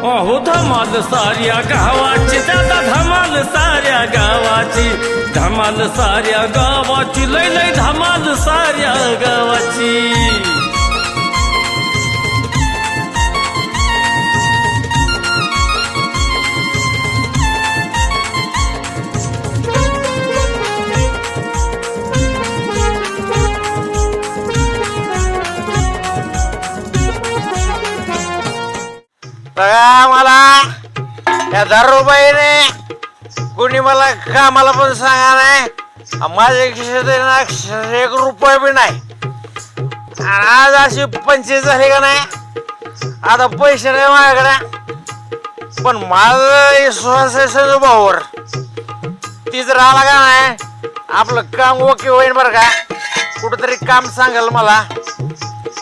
अहो धमाल साऱ्या गावाची दादा धमाल साऱ्या गावाची धमाल साऱ्या गावाची लय लय धमाल साऱ्या गावाची बघा मला या दारूबाईने कोणी मला कामाला पण सांगा नाही माझ्या खिशात आहे ना 1 रुपया बी नाही आणि आज अशी 25 झाली का नाही आता पैसे नाही माझ्याकडे पण माझा विश्वास आहे संजू भाऊवर ती जर आला का नाही आपलं काम ओके होईल बरं का कुठंतरी काम सांगाल मला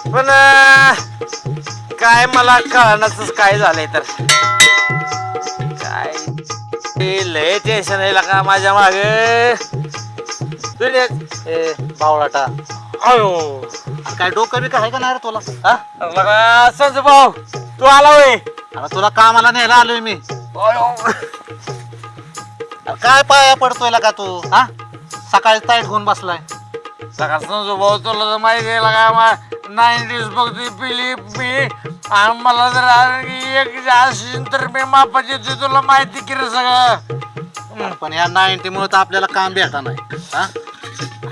पण काय मला कळणाच काय झालंय तर काय लय टेन्शन आहे का माझ्या मागे बावळाटा अयो काय डोकं बी काय का नाही रे तुला लगा संजू भाऊ तू आला होय आता तुला कामाला न्यायला आलोय मी अयो काय पाया पडतोय का तू हा सकाळी ताईट होऊन बसलाय सकाळ संजू भाऊ तुला तर माहिती आहे का 90s बघतोय पिली मी आणि मला जर एक असेल तर मी मापाची देतो तुला माहिती की रे सगळं पण या 90 मुळे तर आपल्याला काम भेटा नाही हा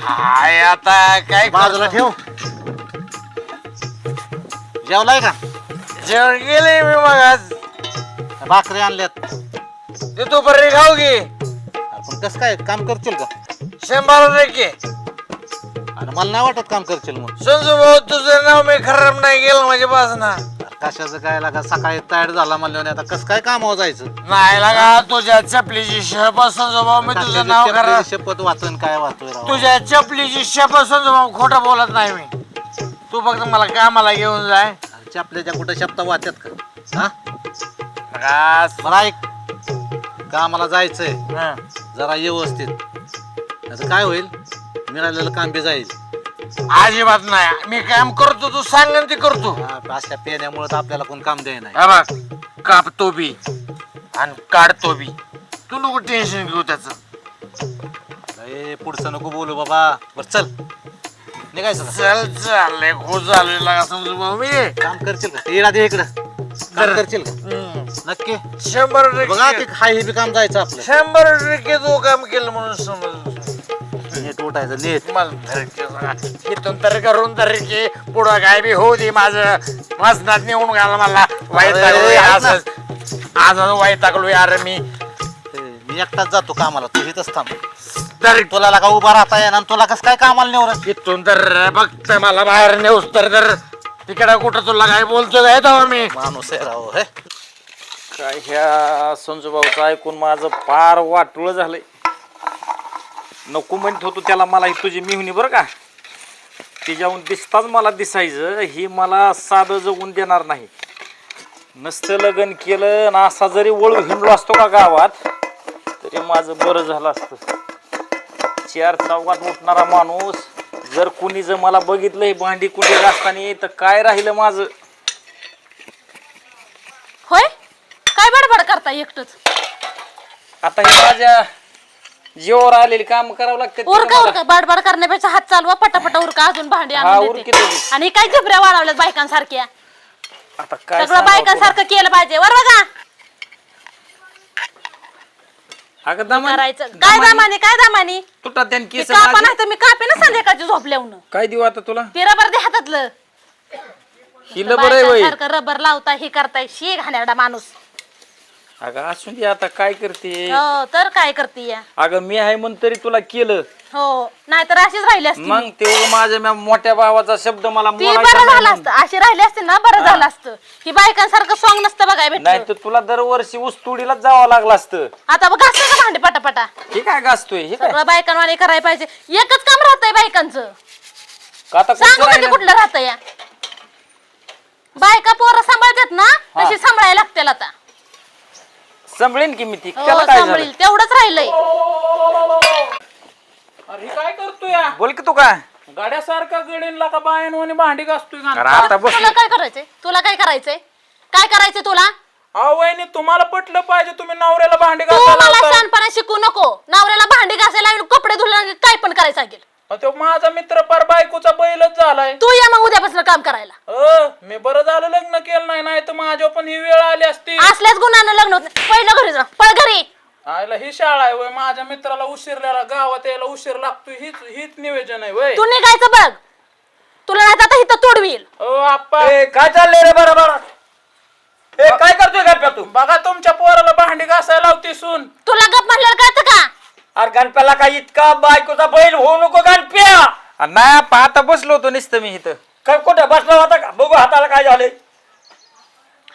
हाय आता काय बाजूला ठेव जेवलाय का जेवण गेले मी मग आज भाकरी आणल्यात ते तू बरे खाऊ घे पण कसं काय काम करशील का 100 अरे मला नाही वाटत काम करशील म्हणून संजू भाऊ तुझं नाव मी खराब नाही गेलं म्हणजे बस ना कशाचं काय लागा सकाळी ताईट झाला म्हणल्याने आता कसं काय कामावर जायचं नाही लागा तुझ्या चपलीची शपथ संजू भाऊ मी तुझं नाव खराब शपथ वाचन काय वाचतोय राव तुझ्या चपलीची शपथ संजू भाऊ खोटं बोलत नाही मी तू फक्त मला कामाला घेऊन जाय चपल्याच्या कुठं शब्द वाचत का हा बस. मला ऐक कामाला जायचंय हं. जरा व्यवस्थित त्याचं काय होईल मिळालेलं काम बी जाईल अजिबात नाही मी काम करतो तू सांग ते करतो अशा पेण्यामुळे तर आपल्याला कोण काम द्याय नाही हा बघ कापतो बी आणि काढतो बी तू नको टेन्शन घेऊ त्याच पुढचं नको बोलू बाबा बर चल निघायचं का? चल चाललंय खूप झालंय लागा समजू भाऊ मी काम करशील का येडा दे इकडं काम करशील का नक्की 100% बघा ते हाय हे बी काम जायचं आपलं 100% तू काम केलं म्हणून समज नीट उठायचं नीट मला धरके इथून तर करून धरके पुढं काय बी होऊ दे माझं मसनात नेऊन घाला मला वाईट अरे, आज ऐक आज वाईट टाकलो यार मी मी एकटाच जातो कामाला तू इथंच थांब तर तुला लागा उभा राहता येणार आणि तुला कसं काय कामाला नेवर इथून तर बघत मला बाहेर नेऊस तर तिकडं कुठं तुला काय बोलतो काय तेव्हा मी माणूस आहे राव हे काय ह्या संजू भाऊचं ऐकून माझं फार वाटुळ झालंय नको म्हणत होतो त्याला मला ही तुझी मिहुनी बरं का तिच्याहून दिसताच मला दिसायचं ही मला साधं जगून देणार नाही नसतं लग्न केलं आणि असा जरी वळू हिंडलो असतो का गावात तरी माझं बरं झालं असतं 4 चौकात उठणारा माणूस जर कुणी जर मला बघितलं हे भांडी कुंडी घासताना तर काय राहिलं माझं होय काय बडबड करता एकटच आता हे माझ्या जीवावर आलेली काम करावं लागते उरका उरका बडबड करण्यापेक्षा हात चालवा पटापटा उरका अजून भांडी हा, आणून उरकी देते. तुम्ही. आणि काय झिपऱ्या वाढवल्यात बायकांसारख्या आता काय सगळं बायकांसारखं केलं पाहिजे वर बघा अगं दमा करायचं काय दामाने काय दामाने तुटा त्यान केस कापा नाही तर मी कापे ना संध्याकाळची झोपल्याहून काय देऊ आता तुला ते रबर दे हातातलं हिला बरं आहे वय बायकांसारखं रबर लावताय हे करताय शी घाणेरडा माणूस अगं असून दे आता काय करते हो तर काय करते या अगं मी आहे म्हणून तरी तुला केलं हो नाहीतर अशीच राहिली असती मग ते माझ्या मोठ्या भावाचा शब्द मला ती मोडायचा बरं नाही झालं म्हणून. असतं अशी राहिली असते ना बरं झालं असतं ही बायकांसारखं सॉंग नसतं बघाय नाही भेटलं तर तुला दरवर्षी ऊसतोडीलाच जावं लागलं असतं आता बघ घासतोय का भांडे पटापटा हे काय गाजतोय हे काय सगळं बायकांवाने करायला पाहिजे एकच काम राहतंय बायकांचं का आता सांगू कोणतं कधी राहिलं? कुठलं राहतं या बायका पोरं सांभाळतात ना तशी सांभाळायला लागतील आता संभळीन की मी ती हो, त्याला काय झालं सांभाळील तेवढंच राहिलंय अरे काय करतोय या? बोल की तू काय गाड्यासारखा गडीनला का बायन भांडी घासतोय का? अरे आता बस तुला काय करायचंय तुला काय करायचंय काय करायचंय तुला अहो वहिनी तुम्हाला पटलं पाहिजे, तुम्ही नवऱ्याला भांडी तू घासायला मला लावताय. शहाणपणा शिकू नको. नवऱ्याला भांडी घासायला लावून, कपडे धुयला काय पण करायला सांगेल. तो माझा मित्र पार बायकोचा बैलच झालाय. तू या मग उद्यापासून काम करायला. मी बरं झालं लग्न केलं नाही, नाही तर माझ्यावर पण ही वेळ आली असती. असल्याच गुन्ह्यानं लग्न होत नाही. पहिलं घरी जा, पळ घरी. आयला ही शाळा आहे वय, माझ्या मित्राला उशीरल्याला गावात यायला उशीर लागतो, हीच नियोजन आहे वय. तू निघायचं बघ, तुला नाही तर आता इथं तोडवील. आप्पा काय चाललंय रे बरोबर? काय करतोय गप्प्या तू? बघा तुमच्या पोराला भांडी घासायला लावते सून. तुला गप म्हणल्यावर कळतं का? अरे गणप्याला काय इतका बायकोचा बैल होऊ नको गणप्या. नाही आप्पा, आता बसलो होतो नुसतं मी इथं. काय कुठं बसला होता का? बघू हाताला काय झालंय.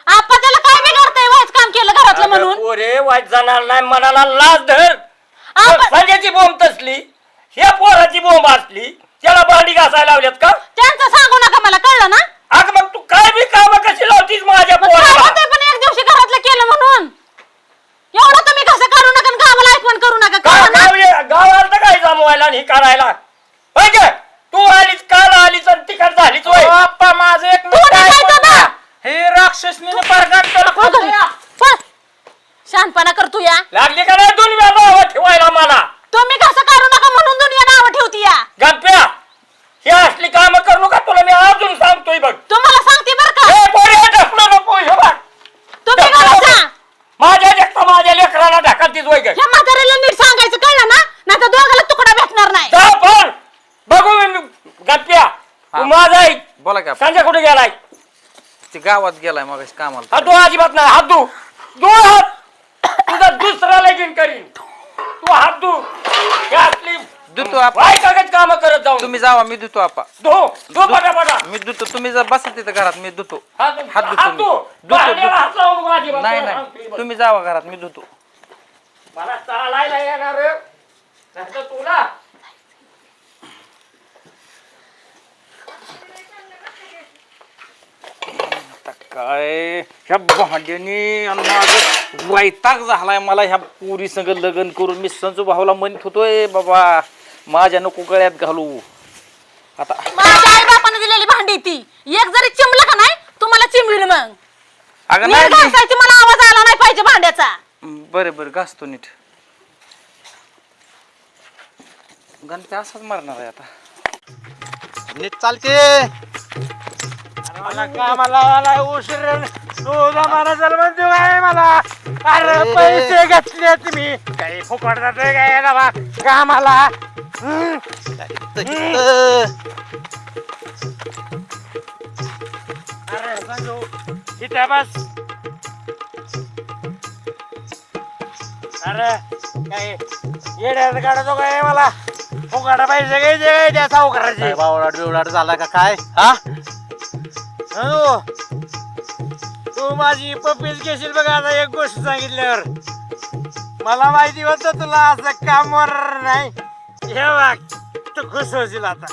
आपा त्याला काय बिघडतंय? वाईट काम केलं घरातलं म्हणून. पोरे वाईट जाणार नाही, मनाला लाज धर. आपण- संजयची बोंब तसली, ह्या पोराची बोंब असली, त्याला भांडी घासायला लावल्यात का? त्यांचं सांगू नका मला, कळलं ना? अगं मग तू काय बी काम कशी लावतीस माझ्या मग काय पोराला? होतंय पण एक दिवशी घरातलं केलं म्हणून? एवढं तुम्ही कसं करू नका आणि गावाला ऐकवण करू नका, कळलं ना? गावाला तर काय जमवायला आणि हे करायला होय गं? तू आलीच काल आलीच आणि तिकड झालीच होय. आप्पा माझं एक तू मित्र आहे निघायचं बघा. ना. हे राक्षसनीने पार गणप्याला पळ घरी, खाल्लंय. पळ. शहाणपणा करतो या. लागली का नाही दुनिया नावं ठेवायला मला? तुम्ही कसं करू नका म्हणून दुनिया नावं ठेवती या. गणप्या हे असली कामं करू नका, तुला मी अजून सांगतोय बघ. तुम्हाला सांगते बरं का, हे पोरे ढकलू नको, हे बघ. तुम्ही घरात जा. माझ्या देखता माझ्या लेकराला ढकलतीच होय गं. या म्हाताऱ्याला नीट सांगायचं, कळलं ना? नाही तर दोघाला तुकडा भेटणार नाही. जा पण बघू मी गप्प्या. तू माझा ऐक. बोला की आप्पा. संजय कुठे गेलाय? ते गावात गेलाय मग कामाला. हा तू अजिबात नाही हात धू. दोन हात तुझा दुसरा लगीन करीन. तू हात धू. हे असली धुतो आप्पा. वाय कागद काम करत जाऊ. तुम्ही जावा, मी धुतो आप्पा. धो धो पटा. मी धुतो, तुम्ही जर बसा तिथं घरात, मी धुतो. हात हात धुतो हात मी. धू. धुतो, भांड्याला हात धुतो. लावू नको अजिबात. नाही तुला नाही, सांगतोय बघ. तुम्ही जावा घरात, मी धुतो. मला चालायला येणार रे. नाही तर तुला काय ह्या भांड्याने माझं वैताग झालाय मला ह्या पुरी संग लग्न करून. मी संजू भाऊला म्हणत होतोय बाबा माझ्या नको गळ्यात घालू. आता माझ्या आई बापाने दिलेली भांडी ती एक जरी चिमलं का नाही, तुम्हाला चिमवील मग. अगं नीट नाही घासायची, मला आवाज आला नाही पाहिजे भांड्याचा. बरे बरं घासतो नीट. गणपती असाच मारणार आहे आता. नीट चालते. मला कामाला आलाय उशीर. तुझा मला जर म्हणतो काय मला? अरे अरे. पैसे घेतले तुम्ही काही फुकट जातोय काय बाबा कामाला? अरे संजू इथे बस. अरे काय येड्याचं काढतो काय मला? फुकट पैसे घ्यायचे काय त्या सावकाराचे? बावळाट बिवळाट झाला का काय? हा तू माझी पप्पीच घेशील बघा. आता एक गोष्ट सांगितल्यावर मला माहिती होत तुला असं कामावर नाही. हे बघ तू खुश होशील आता.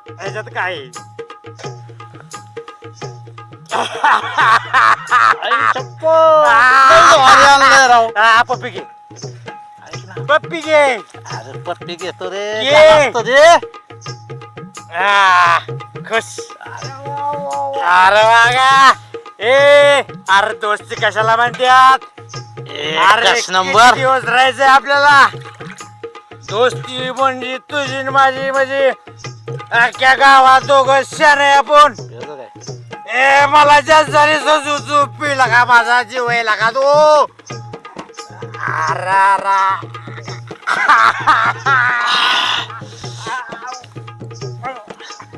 ह्याच्यात काय आहे? हा, पप्पी घे. पप्पी घे. अरे पप्पी घेतो रे. ये. काय असतं रे? हा, खुश. अरे बघा अरे दोस्ती कशाला म्हणतात? अरे एकच नंबर. किती दिवस राहायचंय आपल्याला. दोस्ती म्हणजे तुझी न माझी, म्हणजे अख्ख्या गावात दोघं शाने आपण. मला जास्त झाली सजू तू पिला का? माझा जीव आहे का तू?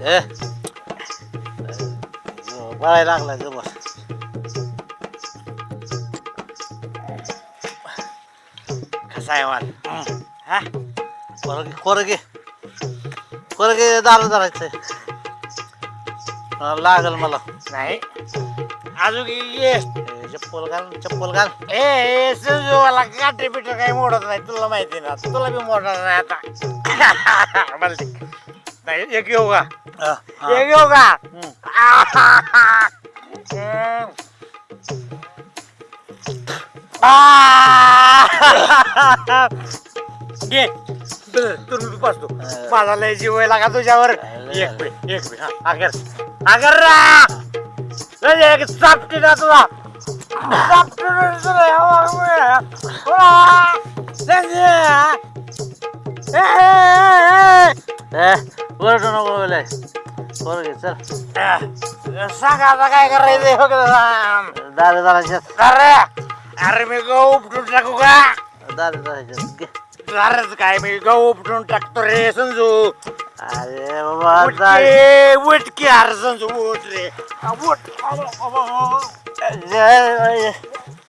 ए, बळायला लागला ग बस. कसा आहे मला? हा कोरगे दारू धरायचंय. लागल मला. नाही अजून ये. चप्पल घाल. ए संजू मला काटे पिठ काही मोडत नाही, तुला माहिती ना. तुला बी मोडणार नाही आता. मला दे. नाही एक येऊ का? एक येऊ का? घे तुम्ही बसतो. माझा लय जीव आहे लागा तुझ्यावर. एक मिनिट हा, अगर अगर एक चापटी ना तुला. ओरडू नको बोलाय बरं घे चल सांग आता काय करायचंय दारू दाराच्यात अरे मी गहू उपटून टाकू का दारू दाराच्यात घे अरेच काय मी गहू उपटून टाकतो रे संजू अरे बाबा उठकी अरे संजू उठ रे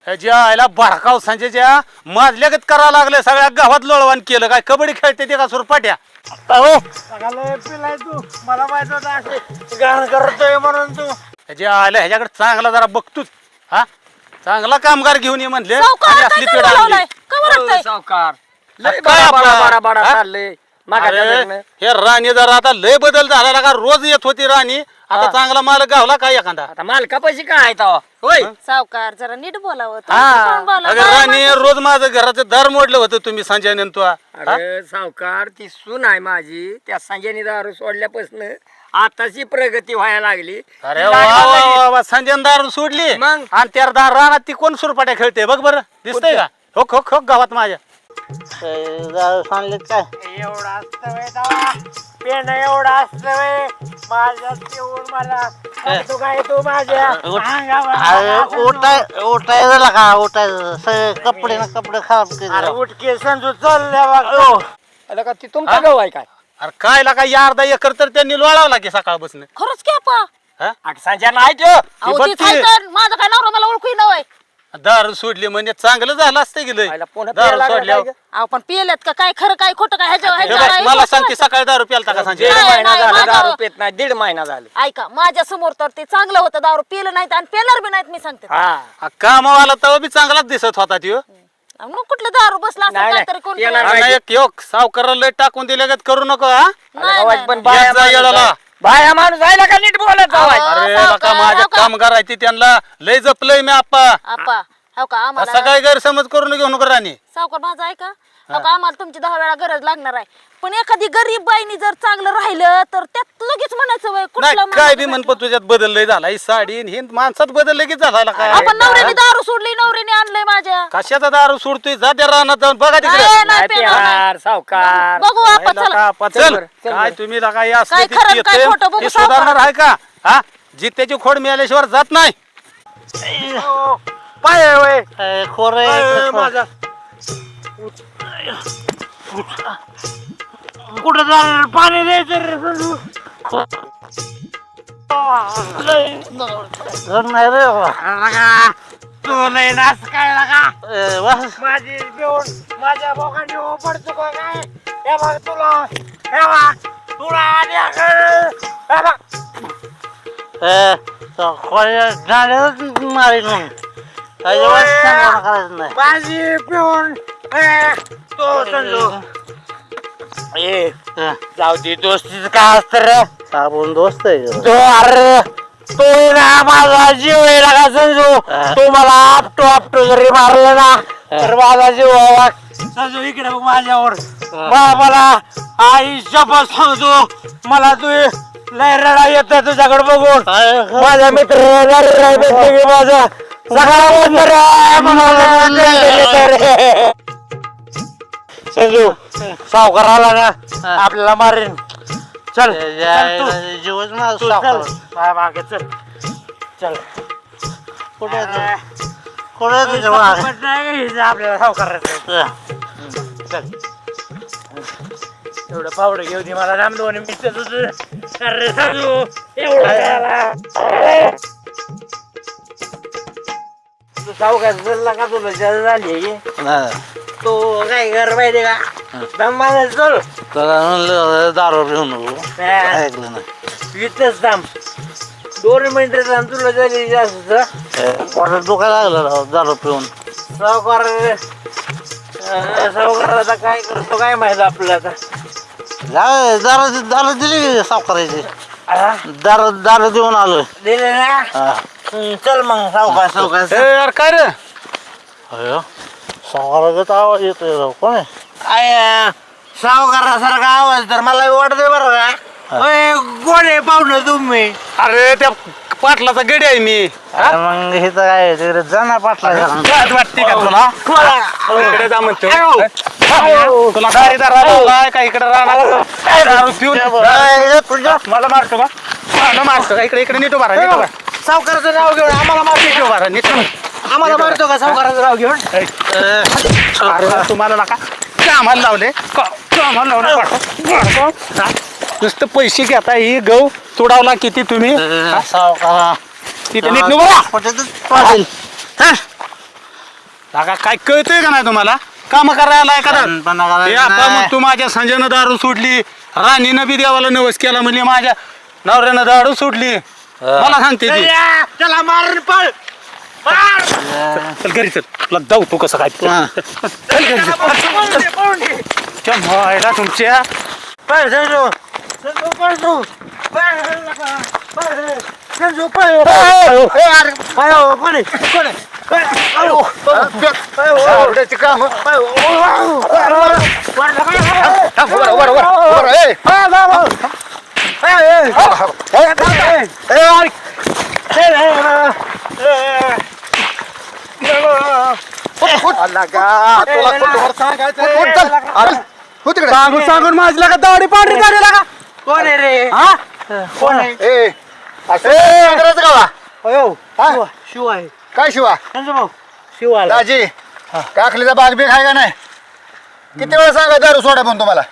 ह्याच्या आईला भडकाव संजयच्या माजल्यागत करावं लागलं सगळ्या गावात लोळवान केलं काय कबड्डी खेळते ते का सुरपाट्या पिलाय तू मला माहित होतं असे गाण करतोय म्हणून तू ह्याच्या आईला ह्याच्याकडे चांगला जरा बघतोच हा चांगला कामगार घेऊन ये म्हणले सावकार आणि काय असली करू पेढा आणली. लावलाय? का बरं वाटतंय? सावकार लय काय बडा आपला? बडा हा? चाललंय मागाच्या अरे, लग्न. हे राणी जरा आता लय बदल झाला का रोज येत होती राणी आता चांगला मालक गावला काय एखादा आता मालकापाशी काय आहे तेव्हा? होय सावकार जरा नीट बोलावं हा कोण बोला अगं राणी रोज माझं घराचं दार मोडलं होतं तुम्ही संजय नेमतो अरे सावकार ती सून आहे माझी त्या संजयनी दारू सोडल्यापासून आताची प्रगती व्हायला लागली अरे वा वा वा संजय दारू सोडली मग? आणि त्या दार रानात ती कोण सुरपाट्या खेळते बघ बरं दिसतंय का हो खो खो गावात माझ्या सांगले काय एवढा असतं वय तवा पेन एवढा असतं वय माझ्यात येऊन मला सांगतो काय तू माझ्या उठाय झाला का उठाय सगळे कपडे ना कपडे खराब अरे उठके संजू चल देवा. आता का ती तुमचा गाव आहे काय अरे काय लागा या अर्धा एकर तर त्यांनी लोळावला की सकाळपासून खरंच की आपा आता संजय नाही तो अहो बघ ती की. सायकल माझा काय नवरा मला ओळखू नव्हे दारू सोडली म्हणजे चांगलं झालं असतं की लय आईला पुन्हा दारू प्यायला सोडल्यावर लागला अहो पण पिलेत का काय खरं काय खोटं काय ह्याच्या हे ह्याच्यावर बघ, आहे? मला सांगते सकाळी दारू प्यालता का संजय दीड नाही, महिना नाही, झाला माझं- दारू पित नाही 1.5 महिना झाले ऐका माझ्या समोर तर ते चांगलं होतं दारू पिलं नाहीत आणि पेलर बी नाहीत मी सांगते हा कामावाला तेव्हा बी चांगलाच दिसत होता त्यो मग कुठलं दारू बसला असं नाही, काहीतरी कोण पेलर केलं? आणि एक योग सावकाराला लय टाकून दिल्यागत करू नको हा नाही, गावात नाही, पण नाही. बाया येत जा माणूस येळाला. आहे. बाया माणूस आहे का नीट बोलत जावाय अहो, अरे सावकार, नका माझ्या सावकार. कामगार आहे ती त्यांना लय जपलंय मी आप्पा आपा हो का आम्हाला असं काय गैरसमज करून घेऊ नको राणी सावकार माझा ऐका हो का आम्हाला तुमची 10 वेळा गरज लागणार आहे पण एखादी गरीब बाईनी जर चांगलं राहिलं तर त्यात लगेच म्हणायचं वय नाही कुठलं काय बी म्हण पण तुझ्यात बदल लय झाला ही साडी आणि ही माणसात बदल लगेच झाला काय आपण नवऱ्याने दारू सोडली नवऱ्याने आणलंय माझ्या कशाचा दारू सोडतोय जा त्या रानात जाऊन बघा तिकडे नाही, नाही पेणार नाही. पिहार सावकार बघू आपण चला चल बरं, चल काय बरं. तुम्ही काय असलं काय ते खरं, येतंय, काय खोटं बघू ते सावकार. सुधारणार आहे का हा जित्याची खोड मिळाल्याशिवाय जात नाही पाय वय खोर माझा कुठं जाणार पाणी द्यायचं रे संजू नाही रे लगा तू नाही नाच काय लगा माझी पिऊन माझ्या बोकांनी पडतो का काय हे बघ तुला हे बघ तुला हे बघ मारीन माझी पिऊन तो संजू ए जाऊ दे दोस्तीच काय असतं रे साबून दोस्त आहे तो अरे तो ना माझा जीव आहे का संजू तू मला आपटो आपटो जरी मारलं ना तर माझा जीव व्हावा. संजू इकडे बघ माझ्यावर मला आई शपथ सांगतो मला तू लय रडा येत तुझ्याकडे बघून माझा मित्र रडायला भेटले की माझा सगळा संजू सावकार आला ना आपल्याला मारेन चल जीवच तू चल माझ्या मागे चल चल कुठे कुठे तुझ्या मागे आपल्याला सावकाराचं चल एवढं पावडं घेऊ दे मला राम दोन मिनिटं तुझं अरे सांगू एवढं तू सावकार चल का तुला जल झाली तो काय घर माहिती का दमाने चल दारू पिऊन ऐकलं ना इथंच थांब 2 मिनिटं थांब तुला झाली जास्त पोटात दुखायला लागलं दारू पिऊन सावकार सावकाराला काय करतो काय माहित आपल्याला आता दारू दिली की सावकारायची दारू देऊन आलोय दिले ना चल मग सावकार सावकार यार काय रे सावकाराचा आवाज येतोय राव कोण आहे काय सावकारासारखा आवाज तर मला वाटतंय बरं का गोडे पाहुणं तुम्ही अरे त्या पाटलाचा गडी आहे मी मग हे तर काय तिकडे जाना पाटला लाज वाटते का तुला इकडे जा म्हणतो तुला काय राहणार का इकडे राहणार दारू पिऊन मला मारतो का मला मारतो का इकडे इकडे नीट उभा राहा, नीट उभा राहा. सावकाराचं नाव घेऊन आम्हाला नीट उभा राहा, नीट उभा राहा. आम्हाला मारतो का सावकाराचं नाव घेऊन अरे तुम्हाला नका कामाला लावले कामाला लावले पाठव. हा? नुसतं पैसे घेता ही गहू तुडावला किती तुम्ही हा? तिथे नीट उभा राहा. हा? लागा काय कळतंय का नाही तुम्हाला काम करायला एखादा मग तू माझ्या संजयनं दारू सोडली राणीनं बी देवाला नवस केला म्हणजे माझ्या नवऱ्यानं दारू सोडली मला सांगते ती त्याला मारून पळ चल घरी चल तुला जाऊ तू कसं काय चल घरी चल तुमच्या पळ संजू संजू पळ तू संजू पळ काम सांगून सांगून माझी लागा दाढी पांढरी झाली लागा कोण आहे रे हा कोण आहे शिव आहे काय शिवा संजू भाऊ शिव आला दाजी काकलीचा बाग बी खाय का नाही किती वेळा सांगा दारू सोडा पण तुम्हाला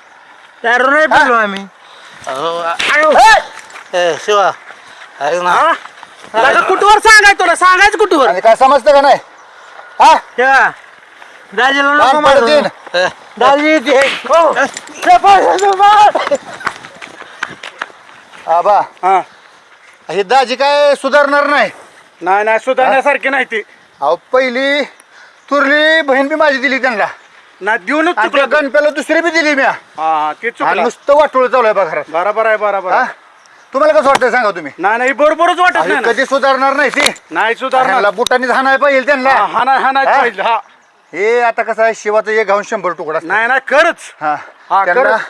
दारू नाही पिलो आम्ही शिवा ऐक ना कुठवर सांगाय तुला सांगायचं कुठवर आणि काय समजतं का नाही हा शिवा दाजीला नको कान मारू. पडतील. दाजी ते हो. ते पळ संजू पळ. आबा हा हे दाजी काय सुधारणार नाही नाही नाही सुधारण्यासारखी नाही ती अहो पहिली तुरली बहीण बी माझी दिली त्यांना ना देऊनच आणि त्या चुकलं गणप्याला दुसरी बी दिली मी हा ते आणि चुकलं नुसतं वाटोळ चालू आहे बा घरात बरोबर आहे बरोबर हा आहे. तुम्हाला कसं वाटतंय सांगा तुम्ही नाही नाही बरोबरच वाटत अहो, नाही ना. कधी सुधारणार नाही ती नाही सुधारणार त्यांना बुटाने हाणाय पाहिजे त्यांना हा नाही हा नाही हा? पाहिजे हा हे आता कसं आहे शिवाचं एक घाऊन 100 तुकडा असतो. नाही नाही खरंच हा हा, त्यांना खरंच.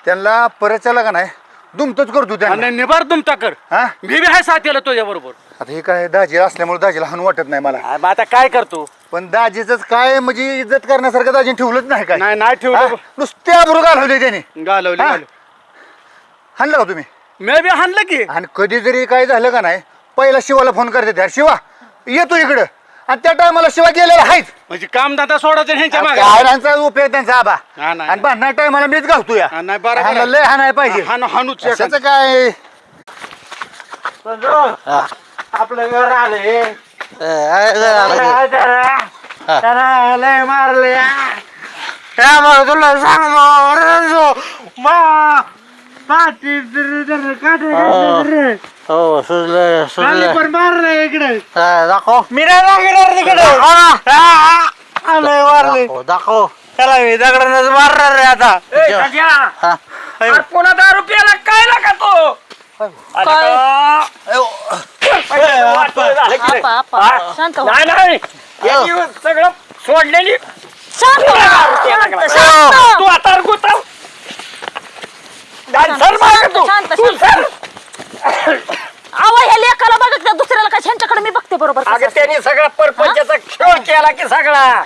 त्यांना परतच्याला का नाही दुमतच करतो त्यांना आणि निभार तुमचा कर हा मी बी आहे साथीला तुझ्या बरोबर आता हे काय दाजी असल्यामुळे दाजीला हाणू वाटत नाही मला आता काय करतो पण दाजीच काय म्हणजे इज्जत करण्यासारखं दाजीने ठेवलंच नाही काय नाही नाही हा? ठेवलं नुसते आबरू घालवले त्याने घालवली हा? घालवली. हाणलं का तुम्ही मी बी हाणलं की आणि कधी जरी काय झालं का नाही पहिला शिवाला फोन करते त्या शिवा येतो इकडं आणि त्या टायमाला शिवा गेलेला आहेच म्हणजे कामधंदा सोडायचं ह्यांच्या मागे गायरांचा उपयोग त्यांचा आबा हा, नाही. आणि भांडणा टायमाला मीच घालतो या हा, नाही, बरोबर हाणायला आहे. लय हाणाय पाहिजे हाणूच कशाचं काय आपलं घर आले त्याला लय मारले त्यामुळे तुला सांगतो हो सुजलं पण मारलं इकडे दाखव मी नाही लागणार तिकडे मारले दाखव त्याला मी दगडानच मारणार रे आता पुन्हा दारू प्यायला काय लागा तो काय आपा आपा शांत हो. सगळं सोडलेली शांत हो. शांत, शांत. तू आता गुताव शांत, शांत, शांत. अहो ह्या लेकाला बघत का दुसऱ्याला काय ह्यांच्याकडे मी बघते बरोबर कसं अगं असतं. त्यांनी सगळा परपंचाचा खेळ केला की सगळा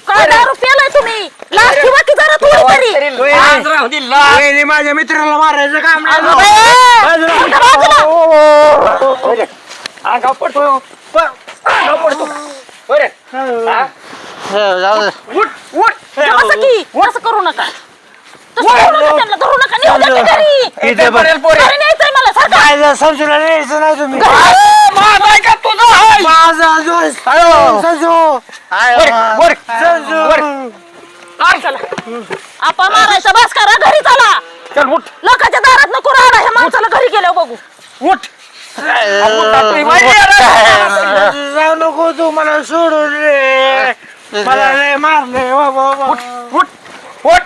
काय दारू प्यालाय तुम्ही लाज ठेवा की जरा थोडी तरी लाज राहू दे, लाज. माझ्या मित्राला मारायचं काम नाही. अगं बाई, बाजूला. अंगावर पडतो अंगावर पडतो बरं हा? उठ उठ असं की असं करू नका तसं करू नका, त्यांना धरू नका नेऊ द्या की घरी. इथे पडेल पोरे. घरी न्यायचंय मला सारखं. काय संशूला न्यायचं नाही तुम्ही माझा आहे का तुझा आहे? माझा जोश संशू वर संशू चला आपा मारायचा बस करा घरी चला चल उठ लोकांच्या दारात नको राहणार ह्या माणसाला घरी गेल्यावर बघू उठ जाऊ नको तू मला सोडून रे मला लय मारले उठ उठ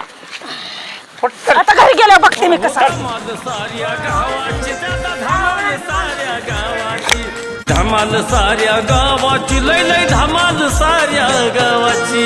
आता घरी गेल्यावर बघते मी कसं धमाल साऱ्या गावाची दादा धमाल साऱ्या गावाची धमाल साऱ्या गावाची लय लय धमाल साऱ्या गावाची